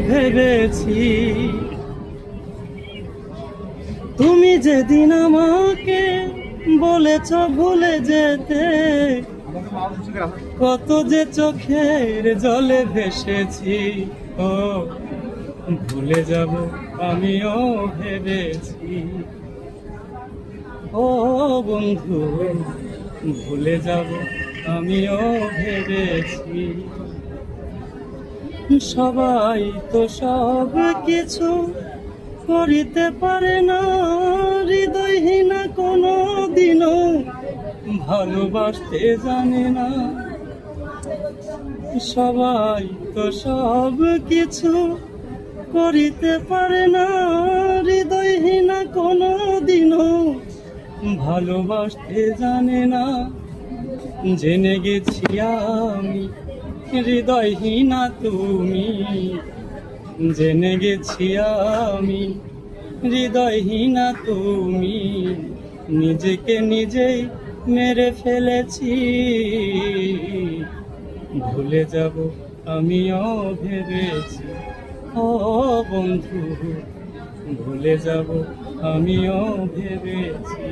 ভেবেছি তুমি যেদিন আমাকে বলেছ ভুলে যেতে, কত যে চোখের জলে ভেসেছি। ও ভুলে যাব আমিও ভেবেছি। ও বন্ধু ভুলে যাব আমিও ভেবেছি। সবাই তো সব কিছু করিতে পারে না, হৃদয়হীনা কোনো দিনও ভালোবাসতে জানে না। সবাই তো সব কিছু করিতে পারে না, হৃদয়হীনা কোনো দিনও ভালোবাসতে জানে না। জেনে গেছি আমি হৃদয়হীনা তুমি, জেনে গেছি আমি হৃদয়হীনা তুমি। নিজেকে নিজেই মেরে ফেলেছি, ভুলে যাব আমিও ভেবেছি। ও বন্ধু ভুলে যাব আমিও ভেবেছি।